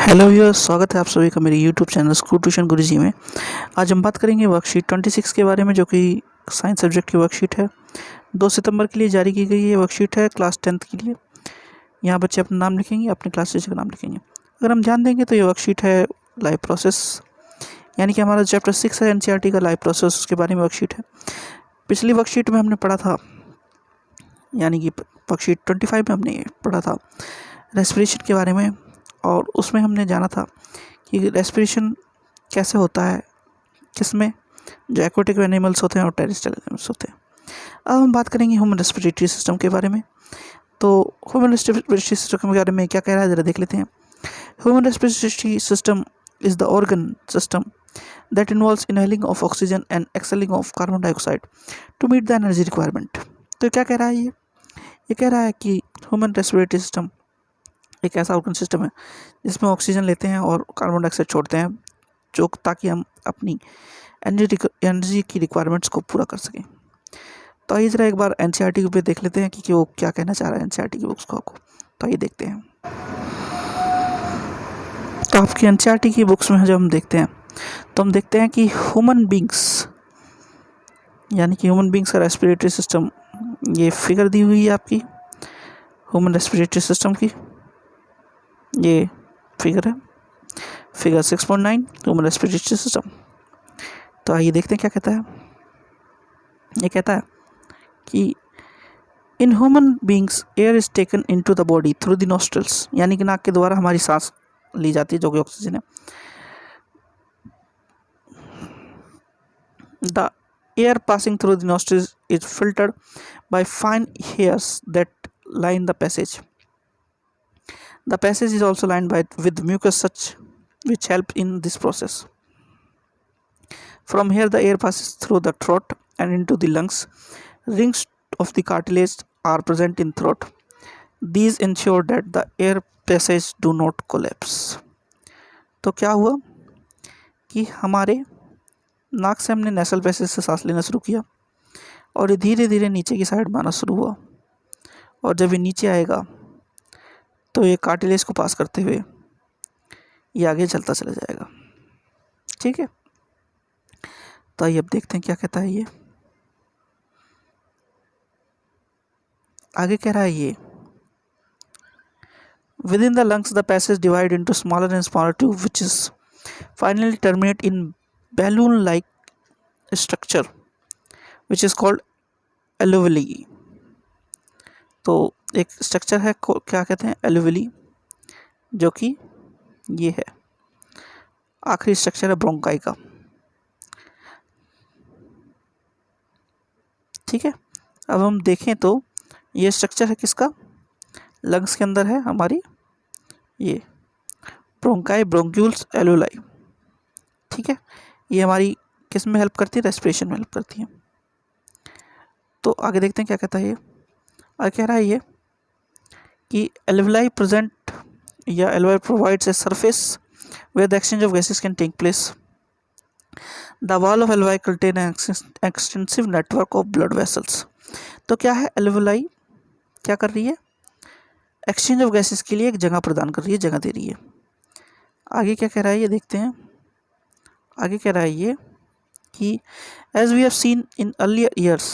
Hello viewers, स्वागत है आप सभी का मेरे यूट्यूब चैनल स्कूल ट्यूशन गुरुजी में। आज हम बात करेंगे वर्कशीट 26 के बारे में, जो कि साइंस सब्जेक्ट की वर्कशीट है। 2 सितंबर के लिए जारी की गई ये वर्कशीट है क्लास 10th के लिए। यहाँ बच्चे अपना नाम लिखेंगे, अपने क्लास टीचर का नाम लिखेंगे। अगर हम ध्यान देंगे तो ये वर्कशीट है लाइव प्रोसेस, यानी कि हमारा चैप्टर 6 है NCERT का लाइव प्रोसेस, उसके बारे में वर्कशीट है। पिछली वर्कशीट में हमने पढ़ा था, यानी कि वर्कशीट 25 में हमने पढ़ा था रेस्पिरेशन के बारे में, और उसमें हमने जाना था कि रेस्पिरेशन कैसे होता है, किसमें, जो एक्वाटिक एनिमल्स होते हैं और टेरेस्ट्रियल एनिमल्स होते हैं। अब हम बात करेंगे ह्यूमन रेस्पिरेटरी सिस्टम के बारे में। तो ह्यूमन रेस्पिरेटरी सिस्टम के बारे में क्या कह रहा है, ज़रा देख लेते हैं। Human respiratory system is the organ system that involves inhaling of oxygen and exhaling of carbon dioxide to meet the energy requirement। तो क्या कह रहा है ये कह रहा है कि ह्यूमन रेस्पिरेटरी सिस्टम एक ऐसा ऑर्गन सिस्टम है जिसमें ऑक्सीजन लेते हैं और कार्बन डाइऑक्साइड छोड़ते हैं, जो ताकि हम अपनी एनर्जी की रिक्वायरमेंट्स को पूरा कर सकें। तो आइए ज़रा एक बार NCERT पे देख लेते हैं कि वो क्या कहना चाह रहा है NCERT की बुक्स को आपको। तो आइए देखते हैं। तो आपकी NCERT की बुक्स में जब हम देखते हैं तो हम देखते हैं कि ह्यूमन बींग्स, यानी कि ह्यूमन बींग्स का रेस्पिरेटरी सिस्टम, ये फिगर दी हुई है आपकी ह्यूमन रेस्पिरेटरी सिस्टम की। ये फिगर है, फिगर 6.9 ह्यूमन रेस्पिरेटरी सिस्टम। तो आइए देखते हैं क्या कहता है। ये कहता है कि in human beings air is taken into the body through the nostrils, यानी कि नाक के द्वारा हमारी सांस ली जाती है, जो कि ऑक्सीजन है। The air passing through the nostrils is filtered by fine hairs that line the passage. The passage is also lined with mucus which help in this process. From here the air passes through the throat and into the lungs. Rings of the cartilage are present in throat. These ensure that the air passage do not collapse. तो क्या हुआ कि हमारे नाक से हमने nasal passage से सांस लेना शुरू किया और ये धीरे धीरे नीचे की साइड में आना शुरू हुआ, और जब ये नीचे आएगा तो ये कार्टिलेज को पास करते हुए ये आगे चलता चला जाएगा। ठीक है, तो आइए अब देखते हैं क्या कहता है ये। आगे कह रहा है ये, within the lungs the passage divide into smaller and smaller tube which is finally terminate in balloon like structure which is called alveoli. तो एक स्ट्रक्चर है, क्या कहते हैं, एलोवेली, जो कि ये है आखिरी स्ट्रक्चर है ब्रोंकाई का। ठीक है, अब हम देखें तो ये स्ट्रक्चर है किसका, लंग्स के अंदर है हमारी ये ब्रोंकाई, ब्रोंक्यूल्स, एलोलाई। ठीक है, ये हमारी किस में हेल्प करती है, रेस्पिरेशन में हेल्प करती है। तो आगे देखते हैं क्या कहता है ये। आगे कह रहा है ये कि alveoli present या alveoli provides a surface where the exchange of gases can take place. The wall of alveoli contain an extensive network of blood vessels. तो क्या है, alveoli क्या कर रही है, एक्सचेंज ऑफ गैसेस के लिए एक जगह प्रदान कर रही है, जगह दे रही है। आगे क्या कह रहा है ये देखते हैं। आगे कह रहा है ये कि as we have seen in earlier years,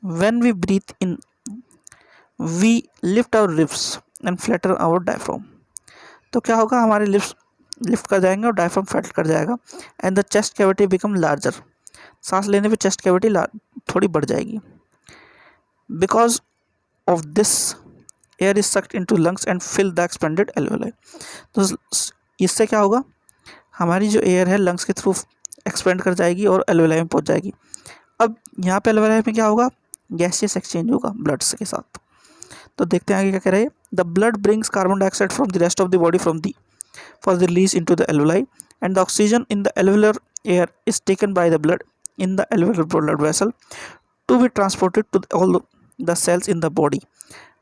when we breathe in we lift our ribs and flatten our diaphragm। तो क्या होगा, हमारे लिप्स लिफ्ट कर जाएंगे और डायफ्राम फ्लैट कर जाएगा, and the chest cavity become larger. सांस लेने पे चेस्ट कैविटी थोड़ी बढ़ जाएगी। Because of this air is sucked into lungs and fill the expanded alveoli. तो इससे क्या होगा, हमारी जो एयर है लंग्स के थ्रू एक्सपेंड कर जाएगी और एल्वेलाई में पहुंच जाएगी। अब यहाँ पे एल्वेलाई में क्या होगा, गैसियस एक्सचेंज होगा ब्लड के साथ। तो देखते हैं आगे क्या कह रहे हैं। The blood brings carbon dioxide from the rest of the body for the release into the alveoli, and the oxygen in the alveolar air is taken by the blood in the alveolar blood vessel to be transported to all the cells in the body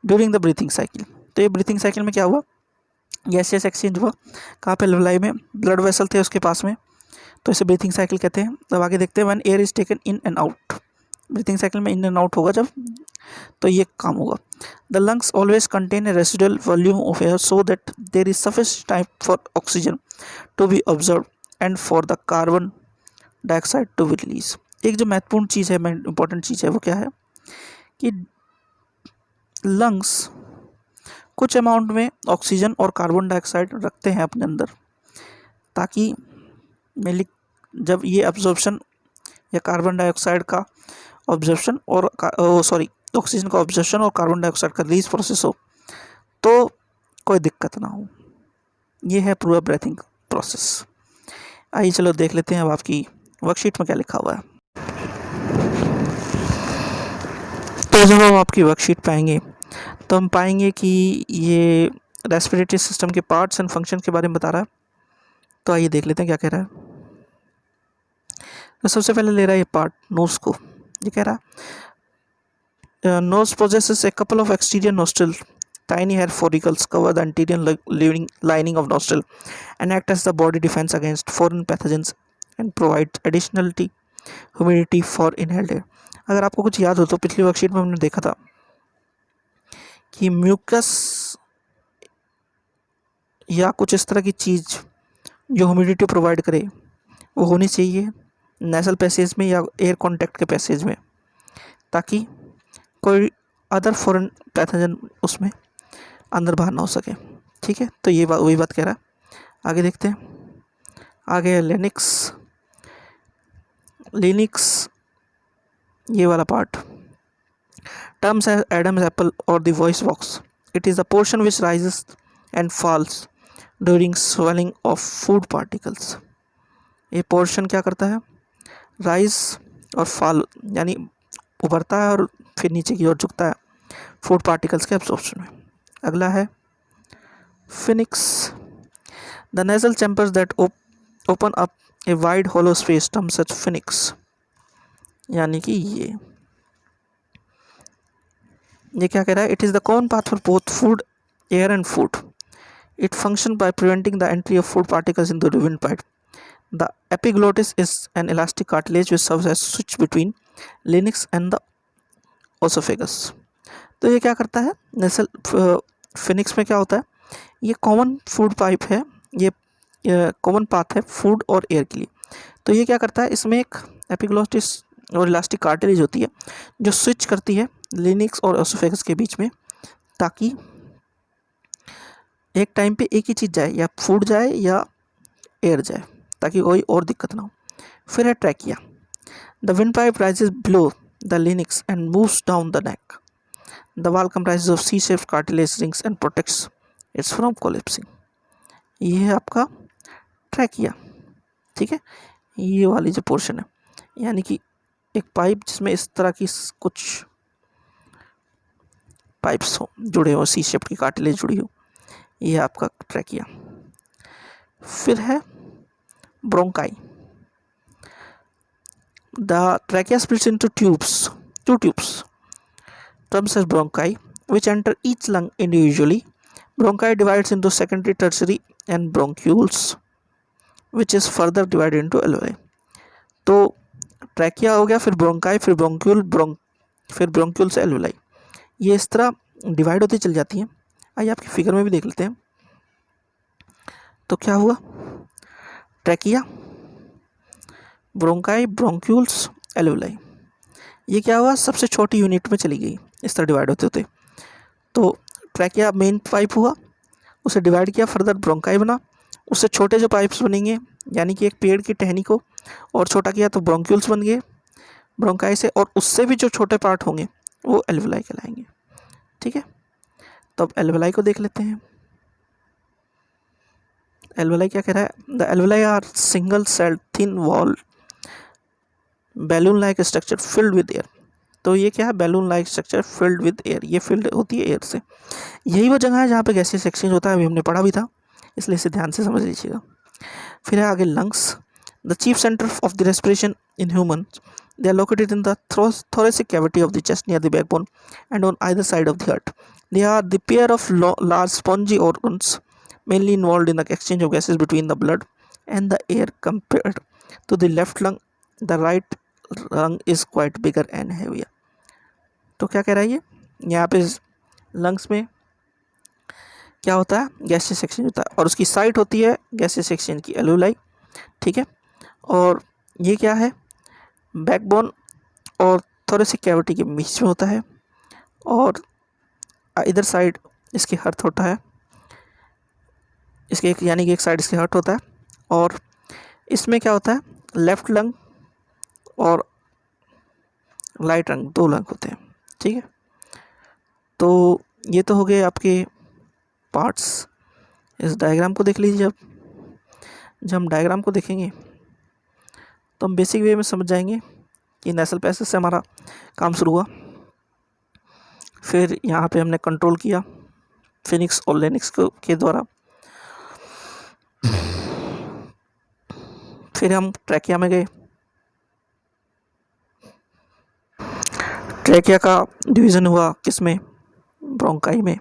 during the breathing cycle. तो ये breathing cycle में क्या हुआ, gaseous exchange हुआ, कहाँ पे, alveoli में, blood vessel थे उसके पास में, तो इसे ब्रीथिंग साइकिल कहते हैं। अब आगे देखते हैं, when air is taken in and out, breathing cycle में इन एंड आउट होगा जब, तो ये काम होगा। The lungs always contain a residual volume of air so that there is sufficient time for oxygen to be observe and for the carbon dioxide to be release. एक जो महत्वपूर्ण चीज़ है, इंपॉर्टेंट चीज़ है, वो क्या है कि लंग्स कुछ अमाउंट में ऑक्सीजन और कार्बन डाइऑक्साइड रखते हैं अपने अंदर, ताकि मेनली जब ये अब्जॉर्प्शन या कार्बन डाइऑक्साइड का ऑब्जर्प्शन और ऑक्सीजन का ऑब्जर्प्शन और कार्बन डाइऑक्साइड का रिलीज प्रोसेस हो तो कोई दिक्कत ना हो। ये है पूरा ब्रीथिंग प्रोसेस। आइए चलो देख लेते हैं अब आपकी वर्कशीट में क्या लिखा हुआ है। तो जब हम आपकी वर्कशीट पाएंगे तो हम पाएंगे कि ये रेस्पिरेटरी सिस्टम के पार्ट्स एंड फंक्शन के बारे में बता रहा है। तो आइए देख लेते हैं क्या कह रहा है। तो सबसे पहले ले रहा है ये पार्ट नोज को। ये कह रहा है nose possesses a couple of exterior nostril, tiny hair follicles cover the anterior lining of nostril and act as the body defense against foreign pathogens and provide additionality humidity for inhaled air। अगर आपको कुछ याद हो तो पिछली worksheet में हमने देखा था कि म्यूकस या कुछ इस तरह की चीज़ जो ह्यूमिडिटी प्रोवाइड करे वो होनी चाहिए नेसल पैसेज में या एयर कॉन्टैक्ट के पैसेज में, ताकि कोई अदर फॉरेन पैथोजन उसमें अंदर बाहर ना हो सके। ठीक है, तो ये वही बात कह रहा है। आगे देखते हैं। आगे है लिनिक्स ये वाला पार्ट। टर्म्स है एडम्स एप्पल और the voice box. It is the portion which rises and falls during swelling of food particles. ये पोर्शन क्या करता है, राइज और फॉल यानी उभरता है और फिर नीचे की ओर झुकता है फूड पार्टिकल्स के एब्जॉर्प्शन में। अगला है pharynx. The nasal chambers that open up a wide hollow space term such pharynx, यानी कि ये क्या कह रहा है। It is the common path for both food air and food. It function by preventing the entry of food particles in the windpipe. The epiglottis is an elastic cartilage which serves as switch between larynx and the oesophagus. तो ये क्या करता है, नेसल Phoenix में क्या होता है, ये कॉमन फूड पाइप है, ये कॉमन पाथ है फूड और एयर के लिए। तो ये क्या करता है, इसमें एक एपिग्लोटिस और इलास्टिक कार्टिलेज होती है जो स्विच करती है लिनिक्स और ओसोफेगस के बीच में, ताकि एक टाइम पे एक ही चीज़ जाए, या फूड जाए या एयर जाए, ताकि कोई और दिक्कत ना हो। फिर है trachea. The wind pipe rises below the Linux and moves down the neck. The wall comprises of C-shaped cartilage rings and protects it from collapsing। ये है आपका ट्रैकिया। ठीक है, ये वाली जो पोर्शन है, यानी कि एक पाइप जिसमें इस तरह की कुछ पाइप्स हो जुड़े हो, सी शेप की कार्टिलेज जुड़ी हो, ये है आपका ट्रैकिया। फिर है bronchi. The trachea splits into two tubes terms as bronchi which enter each lung individually। Bronchi divides into secondary, tertiary and bronchioles which is further divided into alveoli। तो trachea हो गया, फिर ब्रोंकाई, फिर फिर bronchiole से alveoli, ये इस तरह डिवाइड होती चल जाती हैं। आइए आपकी फिगर में भी देख लेते हैं। तो क्या हुआ, ट्रैकिया, ब्रोंकाई, ब्रोंक्यूल्स, एल्वेलाई, ये क्या हुआ, सबसे छोटी यूनिट में चली गई इस तरह डिवाइड होते होते। तो ट्रैकिया मेन पाइप हुआ, उसे डिवाइड किया, फर्दर ब्रोंकाई बना, उससे छोटे जो पाइप्स बनेंगे, यानी कि एक पेड़ की टहनी को और छोटा किया तो ब्रोंक्यूल्स बन गए ब्रोंकाई से, और उससे भी जो छोटे पार्ट होंगे वो एल्वेलाई कहलाएंगे। ठीक है, तो अब एल्वेलाई को देख लेते हैं। एल्वेलाई क्या कह रहा है, the alveoli are single celled thin wall balloon like structure filled with air. तो ये क्या है, balloon like structure filled with air, ये फिल्ड होती है एयर से। यही वो जगह है जहाँ पे गैसेस एक्सचेंज होता है, अभी हमने पढ़ा भी था, इसलिए इसे ध्यान से समझ लीजिएगा। फिर है आगे lungs. The chief centre of the respiration in human, they are located in the thoracic cavity of the chest near the backbone and on either side of the heart। They are the pair of large spongy organs mainly involved in the exchange of gases between the blood and the air compared to the left lung, the right lung is quite bigger and heavier. तो क्या कह रहा है ये, यहाँ पे lungs में क्या होता है, गैसियस एक्सचेंज होता है और उसकी साइट होती है गैसियस एक्सचेंज की एल्वेलाई, ठीक है। और ये क्या है, बैकबोन और थोरेसिक कैविटी के बीच में होता है और इधर साइड इसकी हर्ट होता है, इसके एक यानी कि एक साइड इसके हर्ट होता है। और इसमें क्या होता है, लेफ्ट लंग और राइट लंग, दो लंग होते हैं, ठीक है। तो ये तो हो गए आपके पार्ट्स। इस डायग्राम को देख लीजिए। जब हम डायग्राम को देखेंगे तो हम बेसिक वे में समझ जाएंगे कि नेशनल पैसेज से हमारा काम शुरू हुआ, फिर यहाँ पे हमने कंट्रोल किया फिनिक्स और लेनिक्स के द्वारा, फिर हम ट्रैकिया में गए, ट्रैकिया का डिवीज़न हुआ किसमें, ब्रोंकाई में।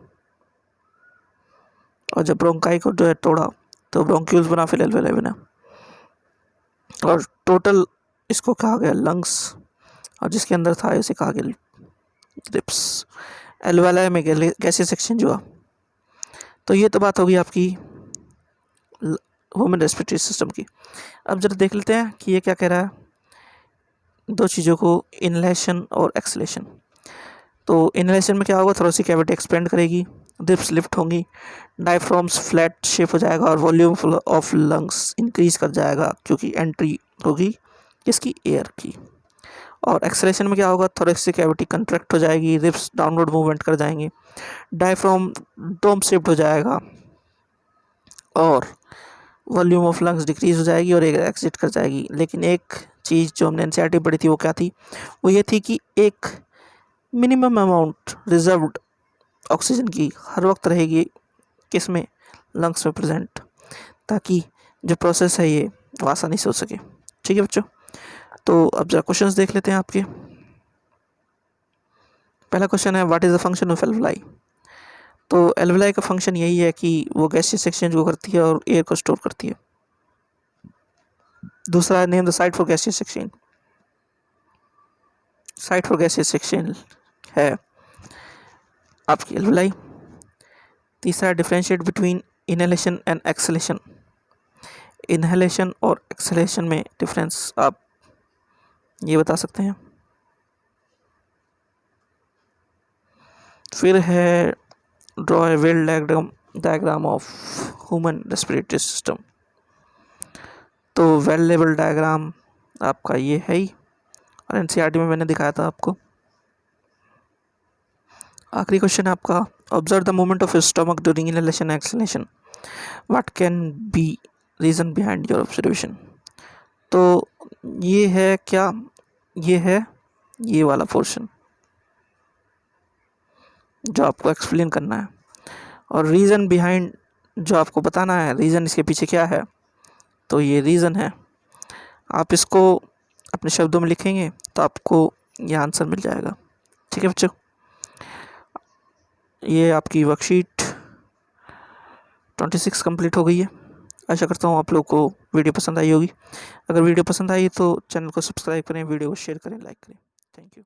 और जब ब्रोंकाई को जो है तोड़ा तो ब्रोंक्यूल्स बना, फिर एल्वेलाई बना और टोटल इसको कहा गया लंग्स, और जिसके अंदर था इसे कहा गया रिप्स। एल्वेलाई में गैसियस एक्सचेंज हुआ। तो ये तो बात होगी आपकी ह्यूमन रेस्पिरेटरी सिस्टम की। अब जरा देख लेते हैं कि ये क्या कह रहा है, दो चीज़ों को, इनहेलेशन और एक्सहेलेशन। तो इनहेलेशन में क्या होगा, थोरेसिक कैविटी एक्सपेंड करेगी, रिप्स लिफ्ट होंगी, डायफ्राम्स फ्लैट शेप हो जाएगा और वॉल्यूम ऑफ लंग्स इंक्रीज कर जाएगा क्योंकि एंट्री होगी किसकी, एयर की। और एक्सहेलेशन में क्या होगा, थोरेसिक कैविटी कंट्रैक्ट हो जाएगी, रिप्स डाउनवर्ड मूवमेंट कर जाएंगे, डायफ्राम डोम शेप्ड हो जाएगा और वॉल्यूम ऑफ लंग्स डिक्रीज हो जाएगी और एक एग्जिट कर जाएगी। लेकिन एक चीज़ जो हमने एनसीईआरटी पढ़ी थी वो क्या थी, वो ये थी कि एक मिनिमम अमाउंट रिजर्व्ड ऑक्सीजन की हर वक्त रहेगी किसमें, लंग्स में प्रेजेंट, ताकि जो प्रोसेस है ये आसानी से हो सके, ठीक है बच्चों। तो अब जरा क्वेश्चंस देख लेते हैं आपके। पहला क्वेश्चन है, what is the function of alveoli. तो एल्वेलाई का फंक्शन यही है कि वो गैसियस एक्सचेंज को करती है और एयर को स्टोर करती है। दूसरा है, name the site for gaseous exchange. Site for gaseous exchange है आपकी एल्वेलाई। तीसरा, differentiate between inhalation and exhalation. Inhalation और एक्सहेलेशन में डिफरेंस आप ये बता सकते हैं। फिर है, draw a well diagram of human respiratory system. तो वेल लेवल डायग्राम आपका ये है ही, और एनसीईआरटी में मैंने दिखाया था आपको। आखिरी क्वेश्चन है आपका, observe the movement of stomach during inhalation and exhalation, what can be reason behind your observation. तो ये है क्या, ये है ये वाला पोर्शन जो आपको एक्सप्लेन करना है, और रीज़न बिहाइंड जो आपको बताना है, रीज़न इसके पीछे क्या है। तो ये रीज़न है, आप इसको अपने शब्दों में लिखेंगे तो आपको ये आंसर मिल जाएगा, ठीक है बच्चों। ये आपकी वर्कशीट 26 कंप्लीट हो गई है। आशा करता हूँ आप लोग को वीडियो पसंद आई होगी। अगर वीडियो पसंद आई तो चैनल को सब्सक्राइब करें, वीडियो को शेयर करें, लाइक करें। Thank you.